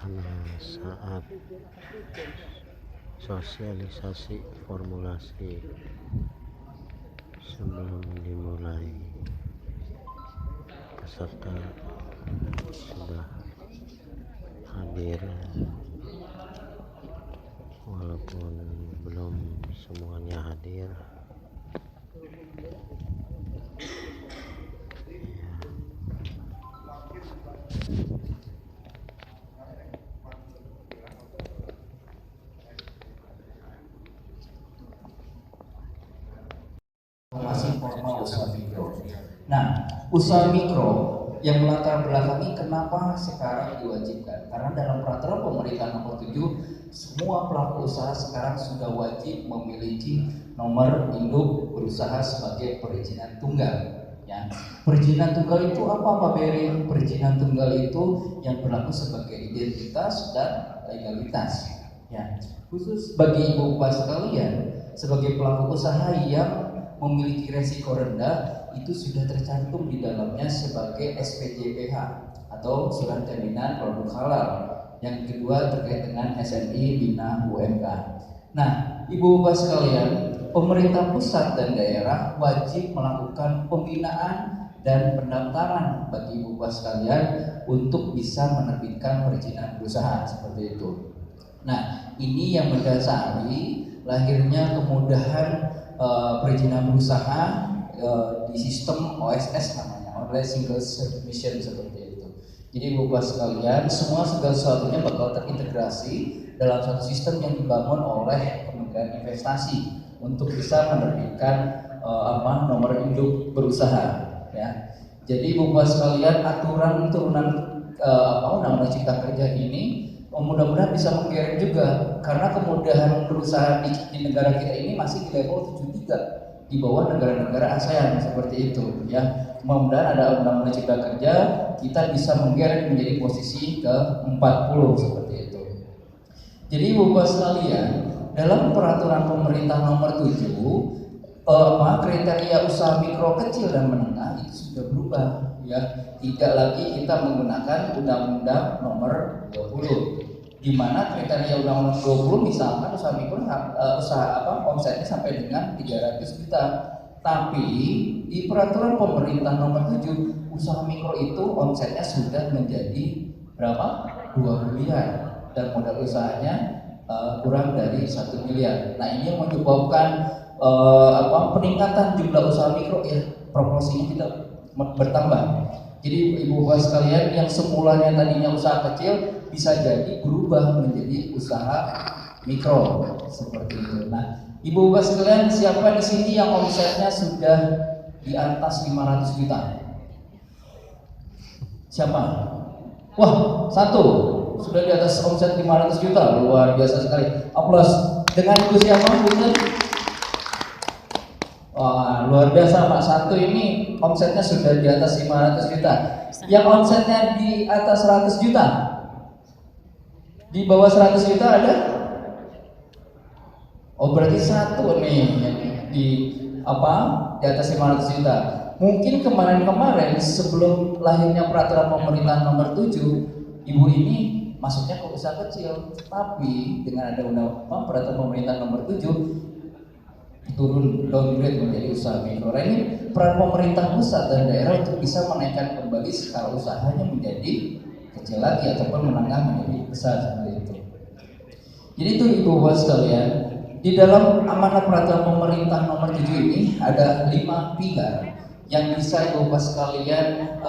Karena saat sosialisasi formulasi sebelum dimulai, peserta sudah hadir walaupun belum semuanya hadir. Formal usaha mikro. Nah, usaha mikro yang melatar belakangi kenapa sekarang diwajibkan? Karena dalam peraturan pemerintah nomor 7, semua pelaku usaha sekarang sudah wajib memiliki nomor induk berusaha sebagai perizinan tunggal. Ya, perizinan tunggal itu apa Pak Beri? Perizinan tunggal itu yang berlaku sebagai identitas dan legalitas. Ya, khusus bagi ibu bapak sekalian, sebagai pelaku usaha yang memiliki resiko rendah itu sudah tercantum di dalamnya sebagai SPJPH atau surat jaminan produk halal. Yang kedua terkait dengan SNI Bina UMK. Nah, ibu bapak sekalian, pemerintah pusat dan daerah wajib melakukan pembinaan dan pendaftaran bagi ibu bapak sekalian untuk bisa menerbitkan perizinan berusaha seperti itu. Nah, ini yang mendasari lahirnya kemudahan perizinan berusaha di sistem OSS namanya, Online Single Submission seperti itu. Jadi bapak sekalian, semua segala sesuatunya bakal terintegrasi dalam satu sistem yang dibangun oleh Kementerian Investasi untuk bisa menerbitkan nomor induk berusaha. Ya. Jadi bapak sekalian, aturan turunan Undang-Undang Cipta Kerja ini mudah-mudahan bisa menggerek juga, karena kemudahan berusaha di negara kita ini masih di level 73 di bawah negara-negara ASEAN seperti itu ya. Mudah-mudahan ada Undang-Undang Cipta Kerja, kita bisa menggerek menjadi posisi ke-40 seperti itu. Jadi bapak sekalian, dalam peraturan pemerintah nomor 7 kriteria usaha mikro, kecil dan menengah itu sudah berubah ya. Tidak lagi kita menggunakan Undang-Undang nomor 20, di mana kriteria Undang-Undang 20 misalkan usaha mikro omsetnya sampai dengan 300 juta. Tapi di peraturan pemerintah nomor 7, usaha mikro itu omsetnya sudah menjadi berapa? 2 miliar dan modal usahanya kurang dari 1 miliar. Nah, ini yang menyebabkan peningkatan jumlah usaha mikro ya, proporsinya kita bertambah. Jadi ibu bapak sekalian, yang semulanya tadinya usaha kecil bisa jadi berubah menjadi usaha mikro seperti itu. Nah, ibu bapak sekalian, siapa di sini yang omsetnya sudah di atas 500 juta? Siapa? Wah, satu sudah di atas omset 500 juta, luar biasa sekali. Aplaus. Dengan ibu siapa? Wah, luar biasa Pak. Satu ini omsetnya sudah di atas 500 juta. Yang omsetnya di atas 100 juta, di bawah 100 juta ada? Oh, berarti satu nih yang di atas 500 juta. Mungkin kemarin-kemarin sebelum lahirnya peraturan pemerintah nomor 7, ibu ini masuknya ke usaha kecil. Tapi dengan ada peraturan pemerintah nomor 7, turun downgrade menjadi usaha mikro. Nah, ini peran pemerintah pusat dan daerah untuk bisa menaikkan kembali skala usahanya menjadi kecil lagi ataupun menengah menjadi besar seperti itu. Jadi itu ibu bapak sekalian, di dalam amanat peraturan pemerintah nomor 7 ini ada 5 pilar yang bisa ibu bapak sekalian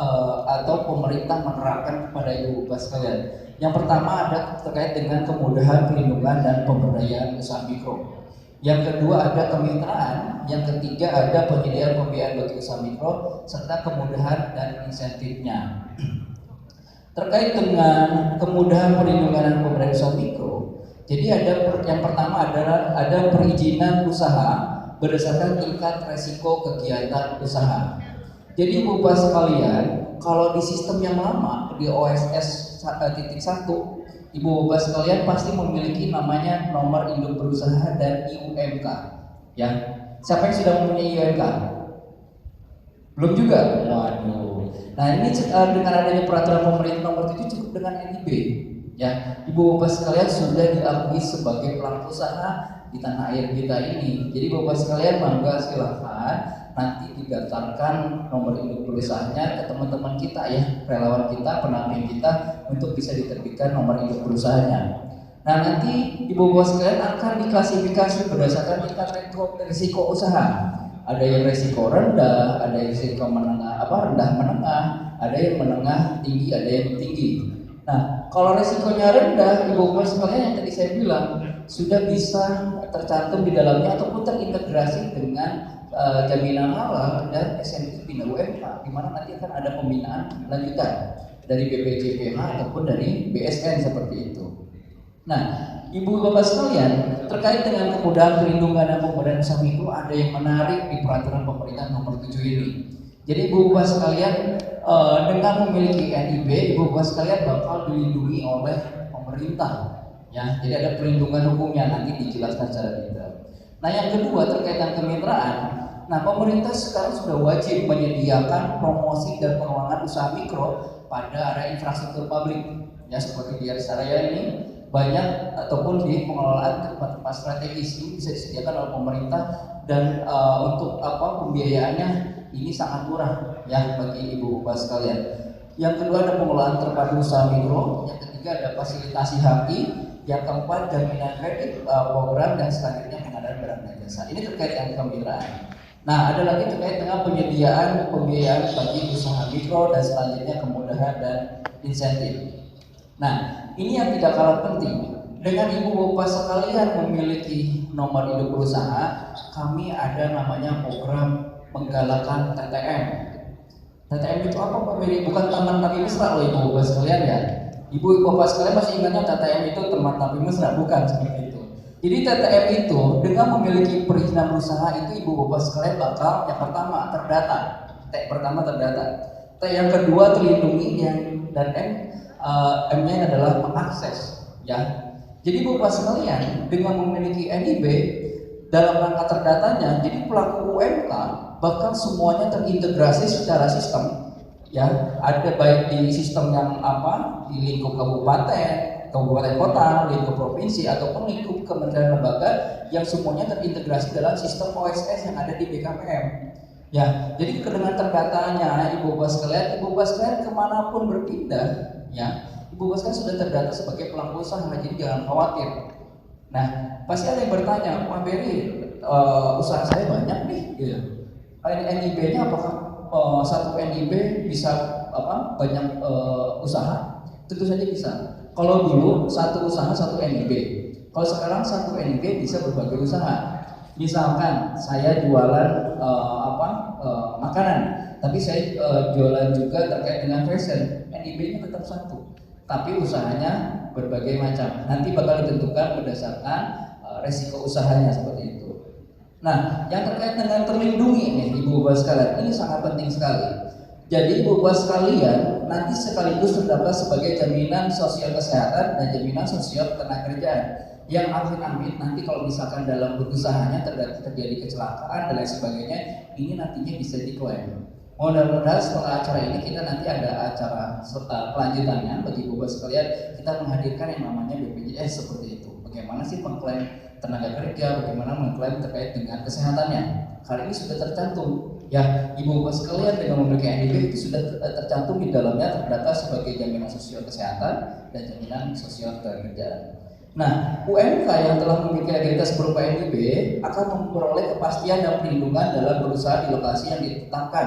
atau pemerintah menerapkan kepada ibu bapak sekalian. Yang pertama ada terkait dengan kemudahan perlindungan dan pemberdayaan usaha mikro. Yang kedua ada kemitraan, yang ketiga ada penyediaan pembiayaan bagi usaha mikro serta kemudahan dan insentifnya. Terkait dengan kemudahan perlindungan dan pemberdayaan usaha mikro, jadi yang pertama adalah ada perizinan usaha berdasarkan tingkat resiko kegiatan usaha. Jadi bapak sekalian, kalau di sistem yang lama di OSS 1.1, ibu bapak sekalian pasti memiliki namanya nomor induk berusaha dan IUMK. Ya, siapa yang sudah mempunyai IUMK? Belum juga? Waduh. Nah, ini dengan adanya peraturan pemerintah nomor 7 cukup dengan NIB. Ya, Ibu Bapak sekalian sudah diakui sebagai pelaku usaha di tanah air kita ini. Jadi Bapak sekalian bangga, silahkan nanti didaftarkan nomor induk perusahaannya ke teman-teman kita ya, relawan kita, pendamping kita untuk bisa diterbitkan nomor induk perusahaannya. Nah, nanti Ibu Bapak sekalian akan diklasifikasi berdasarkan tingkat risiko usaha. Ada yang risiko rendah, ada yang risiko menengah, rendah menengah, ada yang menengah tinggi, ada yang tinggi. Nah, kalau risikonya rendah, Ibu Bapak sekalian yang tadi saya bilang sudah bisa tercantum di dalamnya ataupun terintegrasi dengan jaminan halal dan SNI Bina UMK, di mana nanti akan ada pembinaan lanjutan dari BPJPH ataupun dari BSN seperti itu. Nah, Ibu Bapak sekalian, terkait dengan kemudahan perlindungan dan pemberdayaan usaha mikro, ada yang menarik di peraturan pemerintah nomor 7 ini. Jadi Ibu Bapak sekalian, dengan memiliki NIB, Ibu Bapak sekalian bakal dilindungi oleh pemerintah. Ya, jadi ada perlindungan hukumnya, nanti dijelaskan secara detail. Nah, yang kedua terkait dengan kemitraan. Nah, pemerintah sekarang sudah wajib menyediakan promosi dan pengembangan usaha mikro pada area infrastruktur publik. Ya, seperti di Rest Area ini banyak ataupun di pengelolaan tempat-tempat strategis ini bisa disediakan oleh pemerintah dan untuk pembiayaannya ini sangat murah ya bagi Ibu Bapak sekalian. Yang kedua ada pengelolaan terpadu usaha mikro, yang ketiga ada fasilitasi HAPI, yang keempat jaminan kredit program, dan selanjutnya pengadaan barang dan jasa. Ini terkait dengan kemitraan. Nah, ada lagi terkait dengan penyediaan pembiayaan bagi usaha mikro dan selanjutnya kemudahan dan insentif. Nah, ini yang tidak kalah penting. Dengan Ibu Bapak sekalian memiliki nomor induk berusaha, kami ada namanya program penggalakan TTM. TTM itu apa Pak Beri? Bukan Taman Tapi Mesra loh Ibu Bapak sekalian ya. Ibu Bapak sekalian masih ingatnya TTM itu Taman Tapi Mesra, bukan seperti itu. Jadi TTM itu dengan memiliki perizinan berusaha itu Ibu Bapak sekalian bakal yang pertama terdata. T pertama terdata. T yang kedua terlindungi, dan M-nya adalah mengakses ya. Jadi Bapak sekalian dengan memiliki NIB dalam rangka terdatanya, jadi pelaku UMK bahkan semuanya terintegrasi secara sistem ya, ada baik di sistem yang di lingkup kabupaten kota, lingkup provinsi ataupun lingkup kementerian lembaga yang semuanya terintegrasi dalam sistem OSS yang ada di BKPM. Ya, jadi dengan terdatanya Ibu Bapak sekalian kemanapun berpindah ya, Ibu Bapak sekalian sudah terdata sebagai pelaku usaha, jadi jangan khawatir. Nah, pasti ada yang bertanya, Pak Beri, usaha saya banyak nih, gitu. NIB-nya apakah satu NIB bisa banyak usaha? Tentu saja bisa. Kalau dulu satu usaha satu NIB, kalau sekarang satu NIB bisa berbagai usaha. Misalkan saya jualan makanan, tapi saya jualan juga terkait dengan fashion, NIB-nya tetap satu, tapi usahanya berbagai macam. Nanti bakal ditentukan berdasarkan resiko usahanya seperti itu. Nah, yang terkait dengan terlindungi nih Ibu Bapak sekalian, ini sangat penting sekali. Jadi Ibu Bapak sekalian nanti sekaligus terdapat sebagai jaminan sosial kesehatan dan jaminan sosial ketenagakerjaan. Yang amit-amit nanti kalau misalkan dalam berusahanya terjadi kecelakaan dan lain sebagainya, ini nantinya bisa diklaim. Mudah-mudahan setelah acara ini kita nanti ada acara kelanjutannya bagi Ibu Bapak sekalian, kita menghadirkan yang namanya BPJS seperti itu. Bagaimana sih mengklaim tenaga kerja, bagaimana mengklaim terkait dengan kesehatannya. Hari ini sudah tercantum ya, Ibu Bapak sekalian dengan memiliki NIB itu sudah tercantum di dalamnya, terdata sebagai jaminan sosial kesehatan dan jaminan sosial ketenagakerjaan. Nah, UMK yang telah memiliki legalitas berupa NIB akan memperoleh kepastian dan perlindungan dalam berusaha di lokasi yang ditetapkan.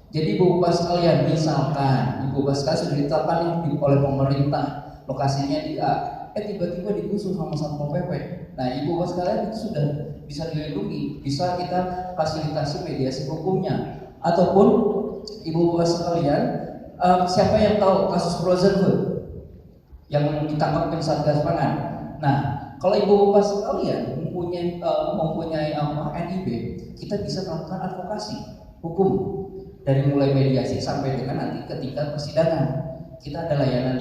Jadi Ibu Bapak sekalian, misalkan Ibu Bapak sekalian sudah ditetapkan oleh pemerintah lokasinya di A, tiba-tiba digusur sama Satpol PP. Nah, Ibu Bapak sekalian itu sudah bisa dilindungi, bisa kita fasilitasi mediasi hukumnya. Ataupun Ibu Bapak sekalian, siapa yang tahu kasus frozen food yang ditangkap tim Satgas Pangan? Nah, kalau Ibu Bapak sekalian mempunyai NIB, kita bisa melakukan advokasi hukum dari mulai mediasi sampai dengan nanti ketika persidangan. Kita ada layanan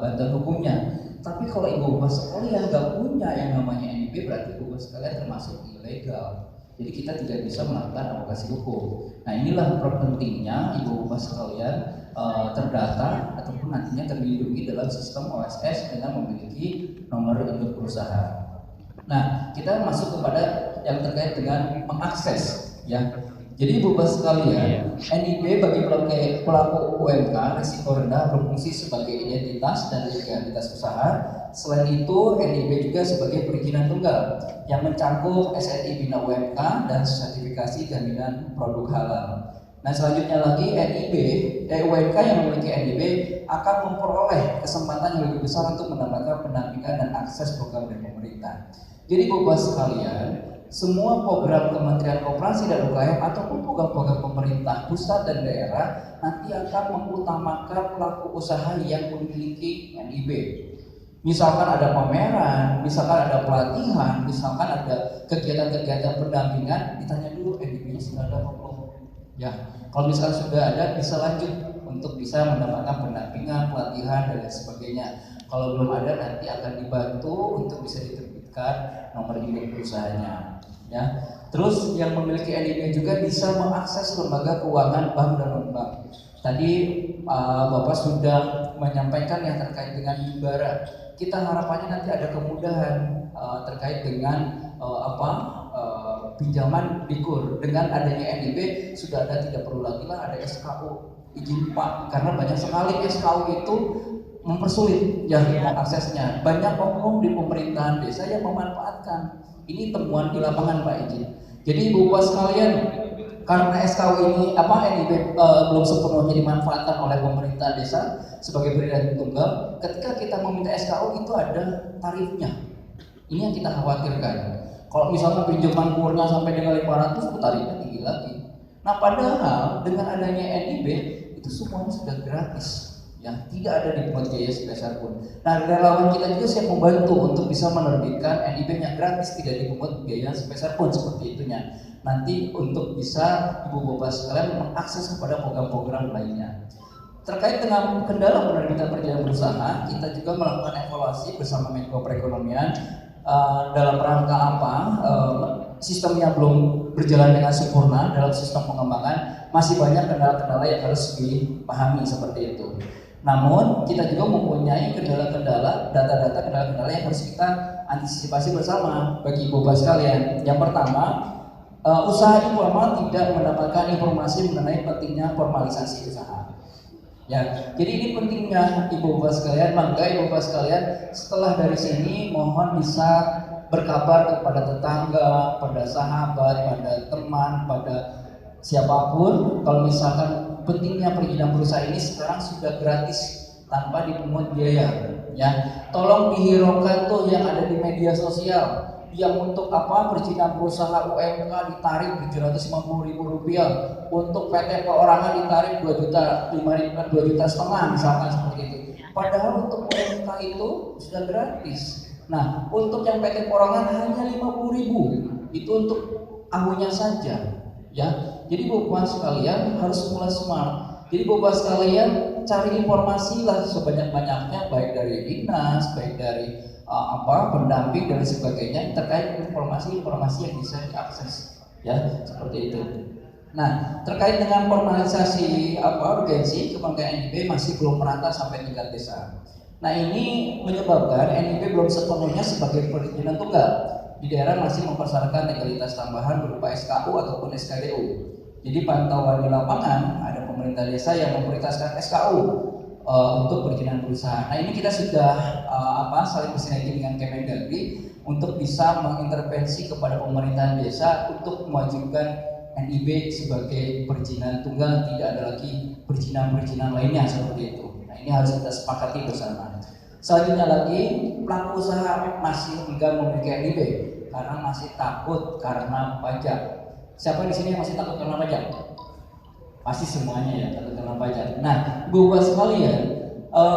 bantuan hukumnya. Tapi kalau Ibu Bapak sekalian nggak punya yang namanya NIB, berarti Ibu Bapak sekalian termasuk ilegal. Jadi kita tidak bisa melakukan advokasi hukum. Nah, inilah pentingnya Ibu Bapak sekalian terdata ataupun nantinya terlindungi dalam sistem OSS dengan memiliki nomor induk perusahaan. Nah, kita masuk kepada yang terkait dengan mengakses, ya. Jadi Bapak sekalian, NIB bagi pelaku UMK risiko rendah berfungsi sebagai identitas dan legalitas usaha. Selain itu, NIB juga sebagai perizinan tunggal yang mencakup SNI Bina UMK dan sertifikasi jaminan produk halal. Nah, selanjutnya lagi UMK yang memiliki NIB akan memperoleh kesempatan yang lebih besar untuk mendapatkan pendampingan dan akses program dari pemerintah. Jadi Bapak sekalian, semua program Kementerian Koperasi dan UKM ataupun program-program pemerintah pusat dan daerah nanti akan mengutamakan pelaku usaha yang memiliki NIB. Misalkan ada pameran, misalkan ada pelatihan, misalkan ada kegiatan-kegiatan pendampingan, ditanya dulu NIB-nya sudah ada apa belum? Ya, kalau misalkan sudah ada, bisa lanjut untuk bisa mendapatkan pendampingan, pelatihan dan lain sebagainya. Kalau belum ada, nanti akan dibantu untuk bisa diterbitkan nomor induk perusahaannya. Ya, terus yang memiliki NIB juga bisa mengakses lembaga keuangan bank dan non-bank. Tadi Bapak sudah menyampaikan yang terkait dengan Himbara. Kita harapannya nanti ada kemudahan terkait dengan pinjaman di KUR. Dengan adanya NIB sudah tidak perlu lagi lah ada SKU izin Pak, karena banyak sekali SKU itu mempersulit ya aksesnya. Banyak oknum di pemerintahan desa yang memanfaatkan. Ini temuan di lapangan Pak izin. Jadi Bapak sekalian, karena SKU ini NIB belum sepenuhnya dimanfaatkan oleh pemerintah desa sebagai perizinan tunggal, ketika kita meminta SKU itu ada tarifnya. Ini yang kita khawatirkan. Kalau misalnya pinjaman kurnya sampai dengan 500, tarifnya tinggi lagi. Nah, padahal dengan adanya NIB itu semuanya sudah gratis. Ya, tidak ada dipungut biaya sebesar pun. Nah, relawan kita juga siap membantu untuk bisa menerbitkan NIB yang gratis, tidak dipungut biaya sebesar pun seperti itunya. Nanti untuk bisa Ibu Bapak sekalian mengakses kepada program-program lainnya. Terkait dengan kendala penerbitan perizinan berusaha, kita juga melakukan evaluasi bersama Menko Perekonomian dalam rangka sistemnya belum berjalan dengan sempurna dalam sistem pengembangan, masih banyak kendala-kendala yang harus dipahami seperti itu. Namun kita juga mempunyai kendala-kendala, data-data kendala-kendala yang harus kita antisipasi bersama bagi Bapak sekalian. Yang pertama, usaha informal tidak mendapatkan informasi mengenai pentingnya formalisasi usaha. Ya, jadi ini pentingnya Ibu Bapak sekalian. Maka Ibu Bapak sekalian, setelah dari sini mohon bisa berkabar kepada tetangga, pada sahabat, pada teman, pada siapapun. Kalau misalkan pentingnya perizinan berusaha ini sekarang sudah gratis tanpa dipungut biaya. Ya, tolong dihiraukan tuh yang ada di media sosial. Yang untuk perizinan berusaha UMK ditarik Rp750.000, untuk PT perorangan ditarik 2,5 juta misalkan seperti itu. Padahal untuk UMK itu sudah gratis. Nah, untuk yang PT perorangan hanya 50.000, itu untuk ahunya saja. Ya, jadi Bapak sekalian harus mulai smart. Jadi Bapak sekalian cari informasi lah sebanyak-banyaknya, baik dari dinas, baik dari pendamping dan sebagainya terkait informasi-informasi yang bisa diakses, ya seperti itu. Nah, terkait dengan formalisasi urgensi, Kementerian NIB masih belum merata sampai tingkat desa. Nah, ini menyebabkan NIB belum sepenuhnya sebagai perizinan tunggal. Di daerah masih mempersyaratkan legalitas tambahan berupa SKU ataupun SKDU. Jadi pantauan di lapangan ada pemerintah desa yang memprioritaskan SKU untuk perizinan berusaha. Nah, ini kita sudah saling bersinergi dengan Kemendagri untuk bisa mengintervensi kepada pemerintahan desa untuk mewajibkan NIB sebagai perizinan tunggal, tidak ada lagi perizinan-perizinan lainnya seperti itu. Nah, ini harus kita sepakati bersama. Selanjutnya lagi, pelaku usaha masih enggan memiliki NIB karena masih takut karena pajak. Siapa di sini yang masih takut karena pajak? Pasti semuanya ya takut karena pajak. Nah, Bapak sekalian,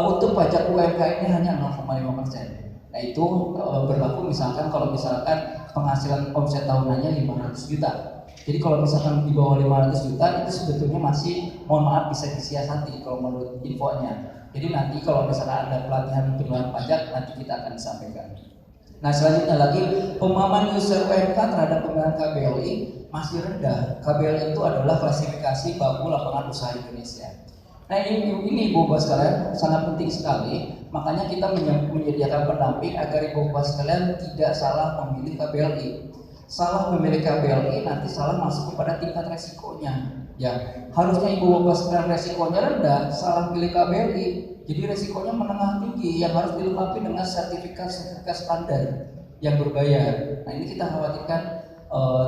untuk pajak UMK ini hanya 0,5%. Nah, itu berlaku misalkan kalau misalkan penghasilan omset tahunannya 500 juta. Jadi kalau misalkan di bawah 500 juta itu sebetulnya masih, mohon maaf, bisa disiasati kalau menurut infonya. Jadi nanti kalau misalnya ada pelatihan pengenalan pajak, nanti kita akan disampaikan. Nah, selanjutnya lagi, pemahaman user UMK terhadap penggunaan KBLI masih rendah. KBLI itu adalah klasifikasi baku lapangan usaha Indonesia. Nah, Nah ini Ibu Bapak sekalian sangat penting sekali. Makanya kita menyediakan pendamping agar Ibu Bapak sekalian tidak salah memilih KBLI. Salah memilih KBLI nanti salah masuk kepada tingkat resikonya. Ya, harusnya Ibu Bapak sekalian resikonya rendah, salah pilih KBLI. Jadi resikonya menengah tinggi yang harus dilengkapi dengan sertifikat standar yang berbayar. Nah ini kita khawatirkan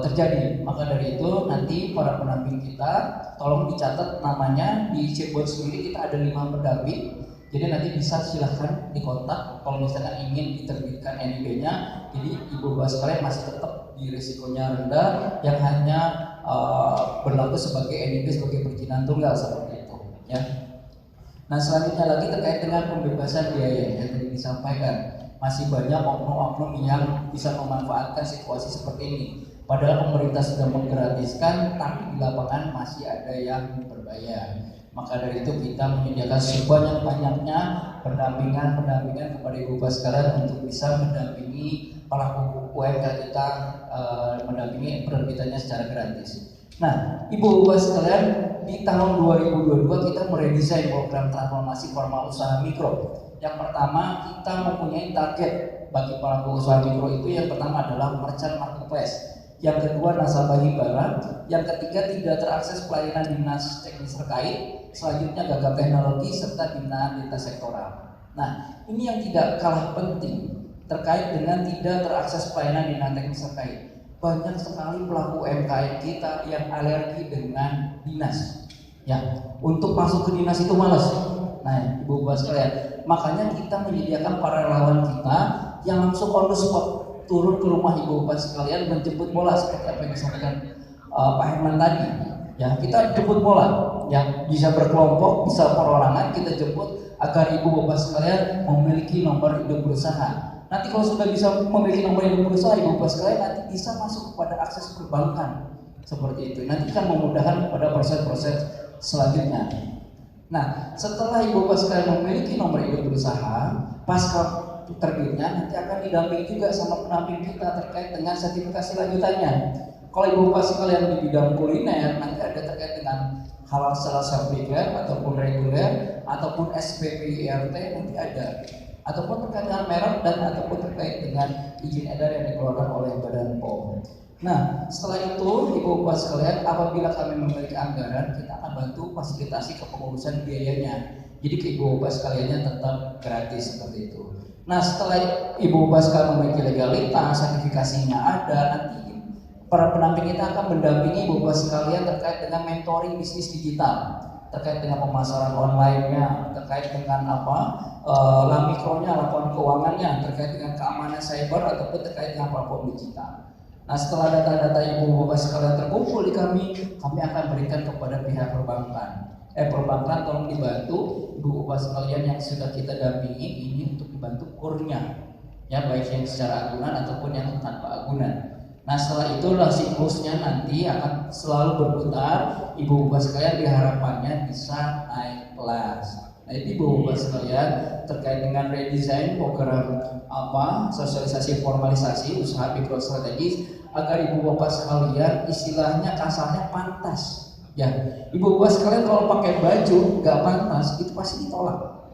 terjadi. Maka dari itu nanti para pendamping kita tolong dicatat namanya di chatbot sendiri. Kita ada 5 pendamping. Jadi nanti bisa silahkan dikontak kalau misalkan ingin diterbitkan NIB-nya. Jadi Ibu Bapak sekalian masih tetap di risikonya rendah, yang hanya berlaku sebagai NIB sebagai perizinan tunggal seperti itu. Ya. Nah selanjutnya lagi terkait dengan pembebasan biaya yang tadi disampaikan. Masih banyak oknum-oknum yang bisa memanfaatkan situasi seperti ini. Padahal pemerintah sudah menggratiskan, tapi di lapangan masih ada yang berbayar. Maka dari itu kita menyediakan sebanyak-banyaknya pendampingan kepada Ibu Bapak sekalian untuk bisa mendampingi pelaku UMKM kita, mendampingi penerbitannya secara gratis. Nah, Ibu Bapak sekalian, di tahun 2022 kita meredesain program transformasi formal usaha mikro. Yang pertama, kita mempunyai target bagi pelaku usaha mikro itu. Yang pertama adalah merchant marketplace. Yang kedua, nasabah hibaran. Yang ketiga, tidak terakses pelayanan dinas teknis terkait. Selanjutnya, gagal teknologi serta binaan lintas sektoral. Nah, ini yang tidak kalah penting terkait dengan tidak terakses pelayanan dinas teknis terkait. Banyak sekali pelaku UMKM kita yang alergi dengan dinas. Ya, untuk masuk ke dinas itu malas. Nah, Ibu Bapak sekalian, makanya kita menyediakan para relawan kita yang langsung on the spot turun ke rumah Ibu Bapak sekalian menjemput bola seperti apa yang disampaikan Pak Herman tadi. Ya, kita jemput bola, yang bisa berkelompok, bisa perorangan, kita jemput agar Ibu Bapak sekalian memiliki nomor induk berusaha. Nanti kalau sudah bisa memiliki nomor induk berusaha, Ibu Bapak sekalian nanti bisa masuk kepada akses perbankan seperti itu. Nanti kan memudahkan pada proses-proses selanjutnya. Nah, setelah Ibu Bapak sekalian memiliki nomor induk berusaha, pasca terbitnya nanti akan didampingi juga sama pendamping kita terkait dengan sertifikasi lanjutannya. Kalau Ibu Bapak sekalian di bidang kuliner, nanti ada terkait dengan halal secara sertifikat ataupun reguler ataupun SPPIRT nanti ada, ataupun terkait dengan merek dan ataupun terkait dengan izin edar yang dikeluarkan oleh Badan POM. Nah, setelah itu Ibu Bapak sekalian, apabila kami memiliki anggaran, kita akan bantu fasilitasi kepengurusan biayanya. Jadi ke Ibu Bapak sekaliannya tetap gratis seperti itu. Nah, setelah Ibu Bapak sekalian memiliki legalitas, sertifikasinya ada, nanti para pendamping kita akan mendampingi Ibu Bapak sekalian terkait dengan mentoring bisnis digital, terkait dengan pemasaran online-nya, terkait dengan mikronya, laporan keuangannya, terkait dengan keamanan cyber ataupun terkait dengan platform digital. Nah, setelah data-data Ibu Bapak sekalian terkumpul di kami akan berikan kepada pihak perbankan. Perbankan tolong dibantu Ibu Bapak sekalian yang sudah kita dampingi ini untuk dibantu kurnya, ya, baik yang secara agunan ataupun yang tanpa agunan. Nah, setelah itulah siklusnya nanti akan selalu berputar. Ibu Bapak sekalian diharapannya bisa naik kelas. Nah, itu Ibu Bapak sekalian terkait dengan redesign program sosialisasi formalisasi usaha mikro strategis agar Ibu Bapak sekalian istilahnya kasarnya pantas. Ya, Ibu Bapak sekalian kalau pakai baju nggak pantas itu pasti ditolak.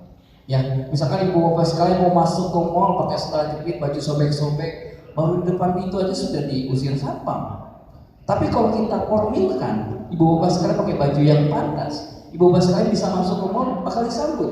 Ya, misalkan Ibu Bapak sekalian mau masuk ke mall pakai setelah jepit, baju sobek-sobek, baru di depan itu aja sudah diusir satpam. Tapi kalau kita formilkan, Ibu Bapak sekalian pakai baju yang pantas, Ibu Bapak sekalian bisa masuk ke mall, bakal disambut.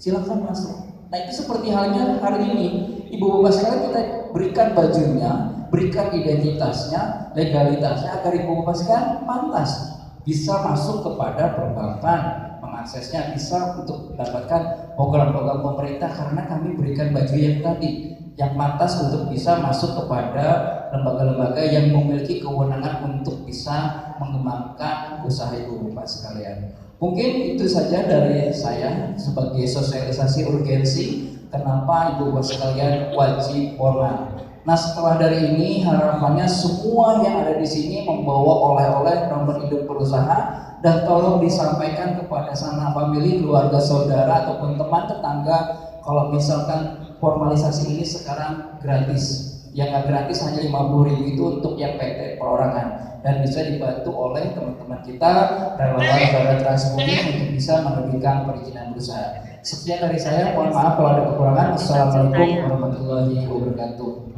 Silakan masuk. Nah, itu seperti halnya hari ini, Ibu Bapak sekalian kita berikan bajunya, berikan identitasnya, legalitasnya agar Ibu Bapak sekalian pantas bisa masuk kepada perbankan, mengaksesnya bisa untuk mendapatkan program-program pemerintah karena kami berikan baju yang tadi yang pantas untuk bisa masuk kepada lembaga-lembaga yang memiliki kewenangan untuk bisa mengembangkan usaha Ibu Bapak sekalian. Mungkin itu saja dari saya sebagai sosialisasi urgensi kenapa Ibu Bapak sekalian wajib formal. Nah, setelah dari ini harapannya semua yang ada di sini membawa oleh-oleh nomor induk berusaha dan tolong disampaikan kepada sanak famili, keluarga saudara ataupun teman tetangga kalau misalkan formalisasi ini sekarang gratis. Yang nggak gratis hanya 50.000 itu untuk yang PT perorangan dan bisa dibantu oleh teman-teman kita relawan Garda Transbumi untuk bisa menerbitkan perizinan berusaha. Sekian dari saya, mohon maaf kalau ada kekurangan. Assalamualaikum warahmatullahi wabarakatuh.